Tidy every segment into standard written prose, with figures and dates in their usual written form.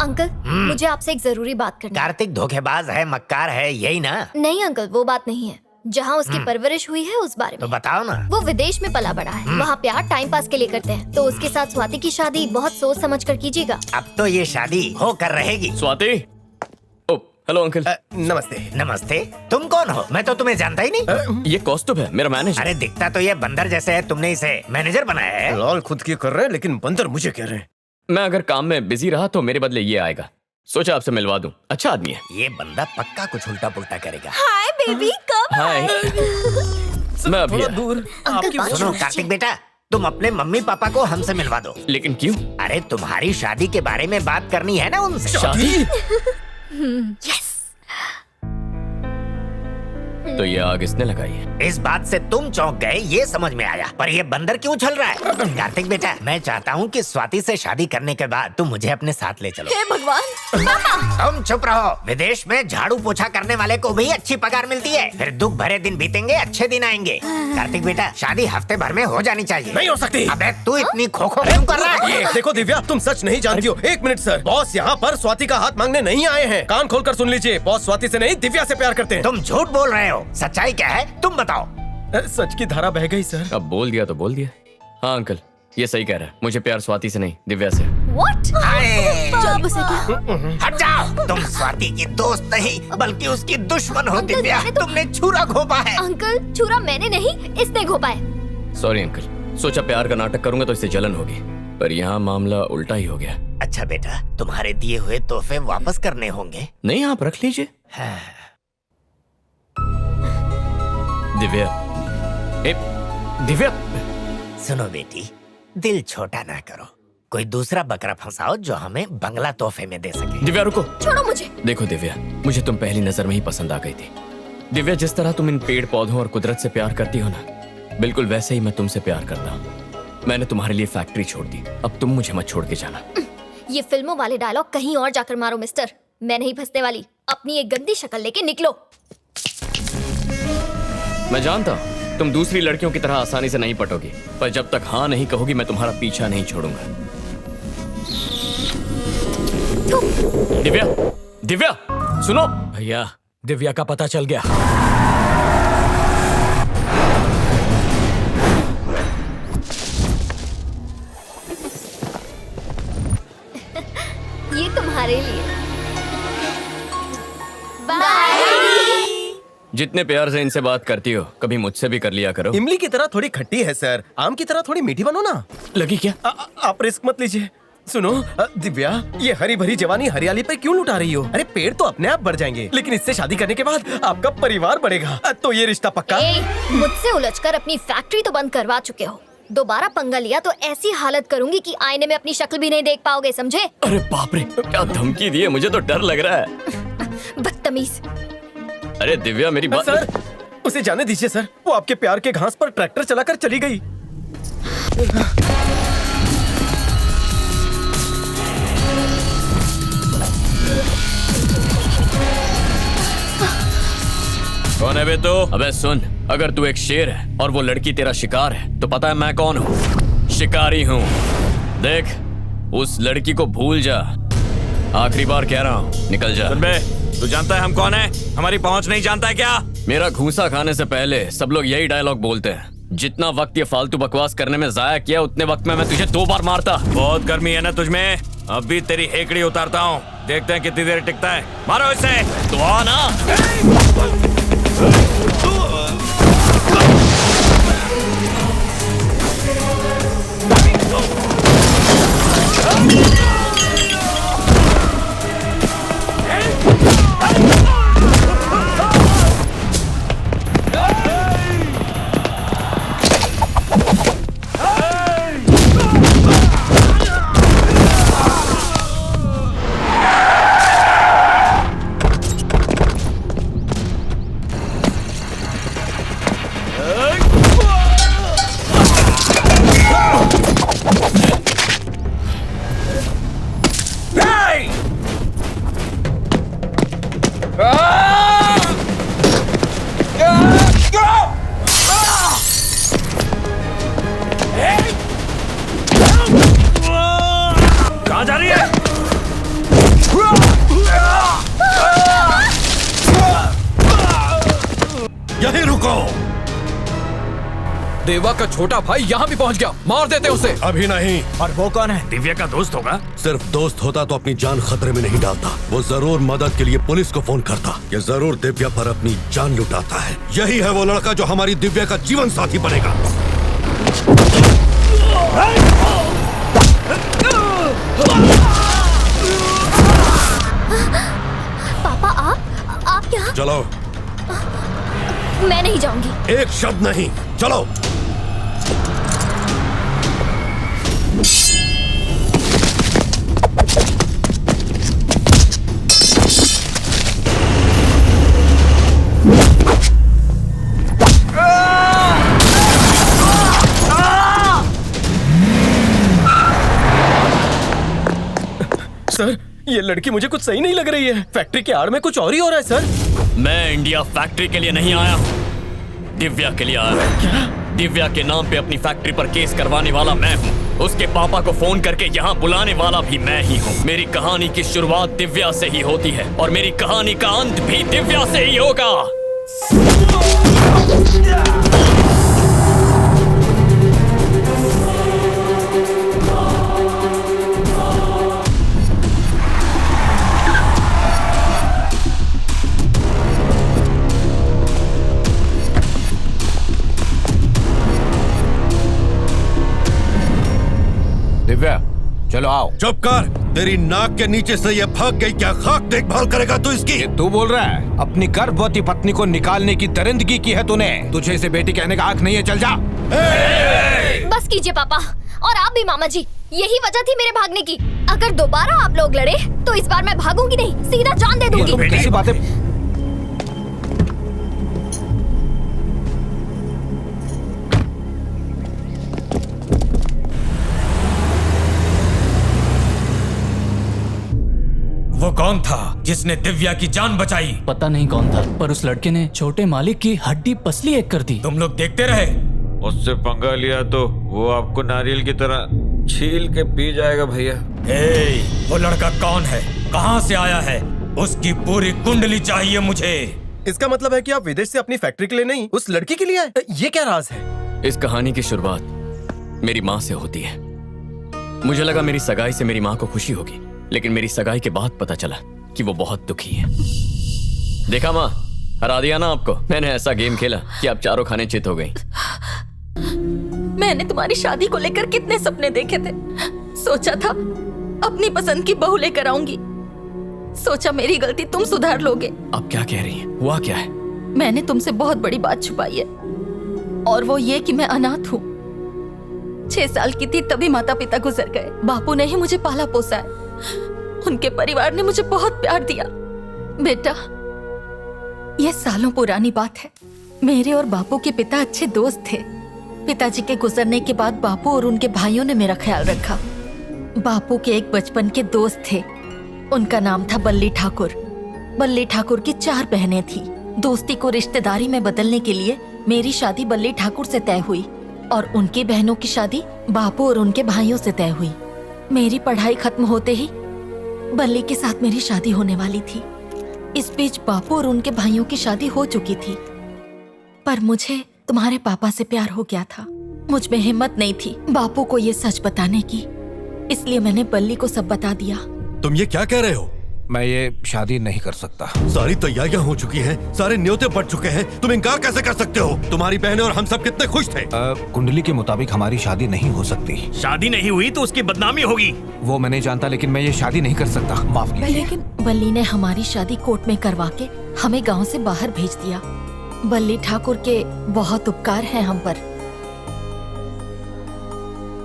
Uncle, मुझे आपसे एक जरूरी बात करनी है। कार्तिक धोखेबाज है, मक्कार है, यही ना? नहीं अंकल, वो बात नहीं है। जहाँ उसकी परवरिश हुई है उस बारे तो में। बताओ ना। वो विदेश में पला बड़ा है, वहाँ प्यार टाइम पास के लिए करते हैं, तो उसके साथ स्वाति की शादी बहुत सोच समझ कर कीजिएगा। अब तो ये शादी होकर रहेगी। स्वाति। ओ, हेलो अंकल। नमस्ते। नमस्ते। तुम कौन हो? मैं तो तुम्हें जानता ही नहीं। ये कौस्तुभ है, मेरा मैनेजर। अरे दिखता तो ये बंदर जैसे है, तुमने इसे मैनेजर बनाया है? लाल खुद की कर रहे हैं लेकिन बंदर मुझे कह रहे हैं। मैं अगर काम में बिजी रहा तो मेरे बदले ये आएगा। सोचा आपसे मिलवा दूं, अच्छा आदमी है। ये बंदा पक्का कुछ उल्टा पुल्टा करेगा। हाय बेबी, कब हाय। मैं अभी थोड़ा आया। दूर। आपकी बात सुनो कार्तिक बेटा, तुम अपने मम्मी पापा को हमसे मिलवा दो। लेकिन क्यों? अरे तुम्हारी शादी के बारे में बात करनी है ना उनसे। शादी? यस। तो ये आग इसने लगाई है। इस बात से तुम चौंक गए, ये समझ में आया, पर ये बंदर क्यों चल रहा है? कार्तिक बेटा, मैं चाहता हूँ कि स्वाति से शादी करने के बाद तुम मुझे अपने साथ ले चलो। हे भगवान, पापा। तुम चुप रहो। विदेश में झाड़ू पोछा करने वाले को भी अच्छी पगार मिलती है। फिर दुख भरे दिन बीतेंगे, अच्छे दिन आएंगे। कार्तिक बेटा, शादी हफ्ते भर में हो जानी चाहिए। नहीं हो सकती। अबे तू इतनी खोखो क्यों कर रहा है? ये देखो दिव्या, तुम सच नहीं जानती हो। एक मिनट सर, बॉस यहाँ पर स्वाति का हाथ मांगने नहीं आए हैं। कान खोलकर सुन लीजिए, बॉस स्वाति से नहीं दिव्या से प्यार करते हैं। तुम झूठ बोल रहे हो। सच्चाई क्या है, तुम बताओ। सच की धारा बह गई सर। अब बोल दिया तो बोल दिया। हाँ अंकल, ये सही कह रहा है। मुझे प्यार स्वाति से नहीं, दिव्या से। What? अरे, जब उसे क्या? हट जाओ। तुम स्वाति की दोस्त नहीं बल्कि उसकी दुश्मन हो अंकल, दिव्या। मैंने तो- तुमने छुरा घोपा है। अंकल, छुरा मैंने नहीं, इसने घोपा है। सॉरी अंकल, सोचा प्यार का नाटक करूंगा तो इससे जलन होगी, पर यहाँ मामला उल्टा ही हो गया। अच्छा बेटा, तुम्हारे दिए हुए तोहफे वापस करने होंगे। नहीं, आप रख लीजिए। हाँ। दिव्या, ए, दिव्या। सुनो बेटी, दिल छोटा ना करो। कोई दूसरा बकरा फंसाओ जो हमें बंगला तोहफे में दे सके। दिव्या रुको। छोड़ो मुझे। देखो दिव्या, मुझे तुम पहली नजर में ही पसंद आ गई थी। दिव्या, जिस तरह तुम इन पेड़ पौधों और कुदरत से प्यार करती हो ना, बिल्कुल वैसे ही मैं तुमसे प्यार करता हूँ। मैंने तुम्हारे लिए फैक्ट्री छोड़ दी, अब तुम मुझे मत छोड़ के जाना। ये फिल्मों वाले डायलॉग कहीं और जाकर मारो मिस्टर। मैं नहीं फंसने वाली। अपनी एक गंदी शक्ल लेके निकलो। मैं जानता हूँ तुम दूसरी लड़कियों की तरह आसानी से नहीं पटोगी, पर जब तक हाँ नहीं कहोगी मैं तुम्हारा पीछा नहीं छोड़ूंगा। दिव्या, दिव्या, सुनो। भैया, दिव्या का पता चल गया। ये तुम्हारे लिए। बाय। जितने प्यार से इनसे बात करती हो, कभी मुझसे भी कर लिया करो। इमली की तरह थोड़ी खट्टी है सर, आम की तरह थोड़ी मीठी बनो ना। लगी क्या? आप रिस्क मत लीजिए। सुनो दिव्या, ये हरी भरी जवानी हरियाली पे क्यों लुटा रही हो? अरे पेड़ तो अपने आप बढ़ जाएंगे, लेकिन इससे शादी करने के बाद आपका परिवार बढ़ेगा। तो ये रिश्ता पक्का? मुझसे उलझकर अपनी फैक्ट्री तो बंद करवा चुके हो। दोबारा पंगा लिया तो ऐसी हालत करूंगी कि आईने में अपनी शक्ल भी नहीं देख पाओगे, समझे? अरे बाप रे, क्या धमकी दी है, मुझे तो डर लग रहा है। बदतमीज। अरे दिव्या, मेरी बात। सर, उसे जाने दीजिए सर, वो आपके प्यार के घास पर ट्रैक्टर चलाकर चली गई। कौन है बे तू? अबे सुन, अगर तू एक शेर है और वो लड़की तेरा शिकार है, तो पता है मैं कौन हूँ? शिकारी हूँ। देख, उस लड़की को भूल जा। आखिरी बार कह रहा हूँ, निकल जा। बे, तू जानता है हम कौन है? हमारी पहुंच नहीं जानता है क्या? मेरा घूसा खाने से पहले सब लोग यही डायलॉग बोलते हैं। जितना वक्त ये फालतू बकवास करने में जाया किया, उतने वक्त में मैं तुझे 2 बार मारता। बहुत गर्मी है ना तुझमें? अभी तेरी हेकड़ी उतारता हूँ, देखते हैं कितनी देर टिकता है। मारो इसे। तो आ ना। कहाँ जा रही है? देवा का छोटा भाई यहाँ भी पहुँच गया, मार देते उसे। अभी नहीं। और वो कौन है? दिव्या का दोस्त होगा। सिर्फ दोस्त होता तो अपनी जान खतरे में नहीं डालता। वो जरूर मदद के लिए पुलिस को फोन करता। ये जरूर दिव्या पर अपनी जान लुटाता है। यही है वो लड़का जो हमारी दिव्या का जीवन साथी बनेगा। पापा आप क्या? चलो। मैं नहीं जाऊंगी। एक शब्द नहीं, चलो। सर, ये लड़की मुझे कुछ सही नहीं लग रही है। फैक्ट्री के आड़ में कुछ और ही हो रहा है सर। मैं इंडिया फैक्ट्री के लिए नहीं आया हूँ, दिव्या के लिए आया हूँ। क्या? दिव्या के नाम पे अपनी फैक्ट्री पर केस करवाने वाला मैं हूँ। उसके पापा को फोन करके यहाँ बुलाने वाला भी मैं ही हूँ। मेरी कहानी की शुरुआत दिव्या से ही होती है और मेरी कहानी का अंत भी दिव्या से ही होगा। दिव्या, चलो आओ। चुप कर। तेरी नाक के नीचे से ये भाग गई, क्या खाक देखभाल करेगा तू इसकी? ये तू बोल रहा है? अपनी गर्भवती पत्नी को निकालने की दरिंदगी की है तूने। तुझे इसे बेटी कहने का हक नहीं है, चल जा। बस कीजिए पापा, और आप भी मामा जी। यही वजह थी मेरे भागने की। अगर दोबारा आप लोग लड़े तो इस बार मैं भागूंगी नहीं, सीधा जान दे दूंगी। तुम कैसी बातें? वो कौन था जिसने दिव्या की जान बचाई? पता नहीं कौन था, पर उस लड़के ने छोटे मालिक की हड्डी पसली एक कर दी। तुम लोग देखते रहे। उससे पंगा लिया तो वो आपको नारियल की तरह छील के पी जाएगा भैया। वो लड़का कौन है, कहाँ से आया है? उसकी पूरी कुंडली चाहिए मुझे। इसका मतलब है कि आप विदेश से अपनी फैक्ट्री के लिए नहीं, उस लड़की के लिए आए। ये क्या राज है? इस कहानी की शुरुआत मेरी माँ से होती है। मुझे लगा मेरी सगाई से मेरी माँ को खुशी होगी, लेकिन मेरी सगाई के बाद पता चला कि वो बहुत दुखी है। देखा माँ, हरा दिया ना आपको। मैंने ऐसा गेम खेला कि आप चारों खाने चित हो गई। मैंने तुम्हारी शादी को लेकर कितने सपने देखे थे। सोचा था अपनी पसंद की बहू लेकर आऊंगी। सोचा मेरी गलती तुम सुधार लोगे। अब क्या कह रही है? हुआ क्या है? मैंने तुमसे बहुत बड़ी बात छुपाई है, और वो ये कि मैं अनाथ हूँ। 6 साल की थी तभी माता पिता गुजर गए। बापू ने ही मुझे पाला पोसा है। उनके परिवार ने मुझे बहुत प्यार दिया। बेटा, ये सालों पुरानी बात है। मेरे और बापू के पिता अच्छे दोस्त थे। पिताजी के गुजरने के बाद बापू और उनके भाइयों ने मेरा ख्याल रखा। बापू के एक बचपन के दोस्त थे, उनका नाम था बल्ली ठाकुर। बल्ली ठाकुर की 4 बहनें थी। दोस्ती को रिश्तेदारी में बदलने के लिए मेरी शादी बल्ली ठाकुर से तय हुई और उनकी बहनों की शादी बापू और उनके भाइयों से तय हुई। मेरी पढ़ाई खत्म होते ही बल्ली के साथ मेरी शादी होने वाली थी। इस बीच बापू और उनके भाइयों की शादी हो चुकी थी, पर मुझे तुम्हारे पापा से प्यार हो गया था। मुझ में हिम्मत नहीं थी बापू को ये सच बताने की, इसलिए मैंने बल्ली को सब बता दिया। तुम ये क्या कह रहे हो? मैं ये शादी नहीं कर सकता। सारी तैयारियां हो चुकी हैं, सारे न्योते पड़ चुके हैं, तुम इनकार कैसे कर सकते हो? तुम्हारी बहनें और हम सब कितने खुश थे। कुंडली के मुताबिक हमारी शादी नहीं हो सकती। शादी नहीं हुई तो उसकी बदनामी होगी। वो मैं नहीं जानता, लेकिन मैं ये शादी नहीं कर सकता। माफ कीजिए। लेकिन बल्ली ने हमारी शादी कोर्ट में करवा के हमें गांव से बाहर भेज दिया। बल्ली ठाकुर के बहुत उपकार हैं हम पर।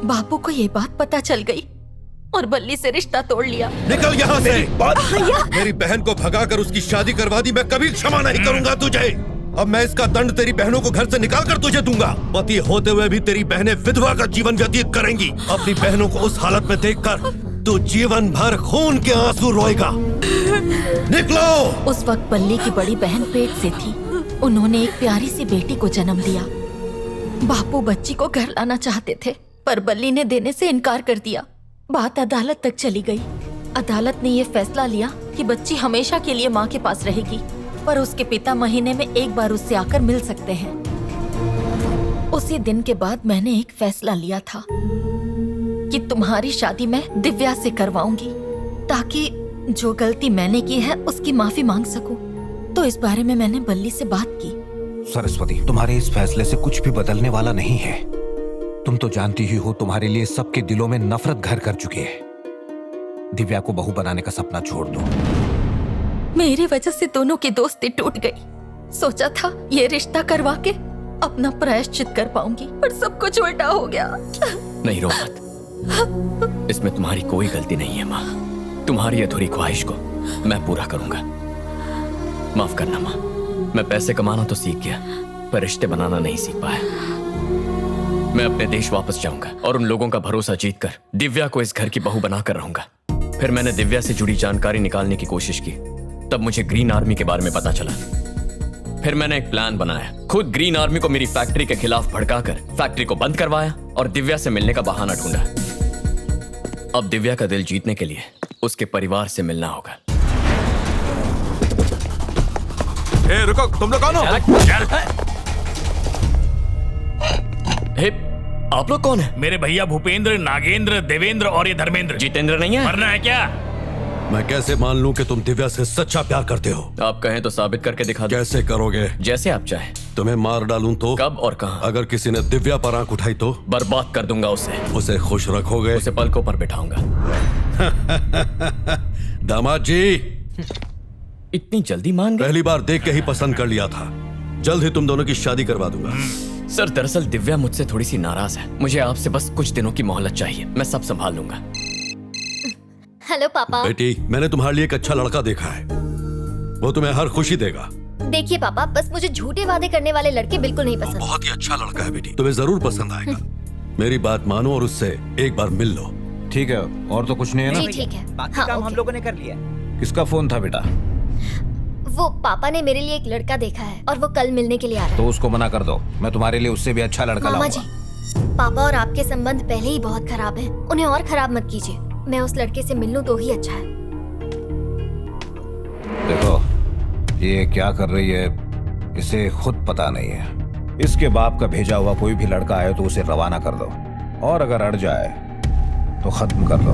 बापू को ये बात पता चल गई और बल्ली से रिश्ता तोड़ लिया। निकल यहाँ से। मेरी बहन को भगाकर उसकी शादी करवा दी, मैं कभी क्षमा नहीं करूंगा तुझे। अब मैं इसका दंड तेरी बहनों को घर से निकाल कर तुझे दूंगा। पति होते हुए भी तेरी बहनें विधवा का जीवन व्यतीत करेंगी। अपनी बहनों को उस हालत में देखकर तू जीवन भर खून के आंसू रोएगा। निकलो। उस वक्त बल्ली की बड़ी बहन पेट से थी। उन्होंने एक प्यारी सी बेटी को जन्म दिया। बापू बच्ची को घर लाना चाहते थे, पर बल्ली ने देने से इनकार कर दिया। बात अदालत तक चली गई। अदालत ने ये फैसला लिया कि बच्ची हमेशा के लिए माँ के पास रहेगी, पर उसके पिता महीने में एक बार उससे आकर मिल सकते हैं। उसी दिन के बाद मैंने एक फैसला लिया था कि तुम्हारी शादी मैं दिव्या से करवाऊंगी, ताकि जो गलती मैंने की है उसकी माफी मांग सकूं। तो इस बारे में मैंने बल्ली से बात की। सरस्वती, तुम्हारे इस फैसले से कुछ भी बदलने वाला नहीं है। तुम तो जानती ही हो तुम्हारे लिए सबके दिलों में नफरत घर कर चुकी है। दिव्या को बहू बनाने का सपना छोड़ दो। मेरी वजह से दोनों की दोस्ती टूट गई। सोचा था ये रिश्ता करवा के अपना प्रायश्चित कर पाऊंगी, पर सब कुछ उल्टा हो गया। नहीं रो मत, इसमें तुम्हारी कोई गलती नहीं है माँ। तुम्हारी अधूरी ख्वाहिश को मैं पूरा करूंगा। माफ करना माँ, मैं पैसे कमाना तो सीख गया, पर रिश्ते बनाना नहीं सीख पाया। मैं अपने देश वापस जाऊंगा और उन लोगों का भरोसा जीतकर दिव्या को इस घर की बहू बनाकर रहूंगा। फिर मैंने दिव्या से जुड़ी जानकारी निकालने की कोशिश की, तब मुझे ग्रीन आर्मी के बारे में पता चला। फिर मैंने एक प्लान बनाया, खुद ग्रीन आर्मी को मेरी फैक्ट्री के खिलाफ भड़काकर फैक्ट्री को बंद करवाया और दिव्या से मिलने का बहाना ढूंढा। अब दिव्या का दिल जीतने के लिए उसके परिवार से मिलना होगा। ए, रुको, तुम लोग कौन हो? हे, आप लोग कौन है? मेरे भैया भूपेंद्र, नागेंद्र, देवेंद्र और ये धर्मेंद्र। जितेंद्र नहीं है? मरना है क्या? मैं कैसे मान लूं कि तुम दिव्या से सच्चा प्यार करते हो? आप कहें तो साबित करके दिखा दो। कैसे करोगे? जैसे आप चाहें। तुम्हें मार डालूं तो? कब और कहां? अगर किसी ने दिव्या पर आंख उठाई तो? बर्बाद कर दूंगा उसे। उसे खुश रखोगे? उसे पलकों पर बिठाऊंगा। दामाद जी, इतनी जल्दी मान गए? पहली बार देख के ही पसंद कर लिया था। जल्द ही तुम दोनों की शादी करवा दूंगा। सर, दरअसल दिव्या मुझसे थोड़ी सी नाराज है। मुझे आपसे बस कुछ दिनों की मोहलत चाहिए, मैं सब संभाल लूंगा। हेलो पापा। बेटी, मैंने तुम्हारे लिए एक अच्छा लड़का देखा है, वो तुम्हें हर खुशी देगा। देखिए पापा, बस मुझे झूठे वादे करने वाले लड़के बिल्कुल नहीं पसंद। बहुत ही अच्छा लड़का है बेटी, तुम्हें जरूर पसंद आएगा। मेरी बात मानो और उससे एक बार मिल लो। ठीक है, और तो कुछ नहीं है ना? जी ठीक है। बाकी हाँ, काम ओके। हम लोगों ने कर लिया। किसका फोन था बेटा? वो पापा ने मेरे लिए एक लड़का देखा है और वो कल मिलने के लिए आ रहा तो उसको मना कर दो, मैं तुम्हारे लिए उससे भी अच्छा है। लड़का मामा लाऊंगा। जी, पापा और आपके संबंध पहले ही बहुत खराब हैं, उन्हें और खराब मत कीजिए। मैं उस लड़के से मिल लूं तो ही अच्छा है। देखो, ये क्या कर रही है इसे खुद पता नहीं है। इसके बाप का भेजा हुआ कोई भी लड़का आए तो उसे रवाना कर दो, और अगर अड़ जाए तो खत्म कर लो।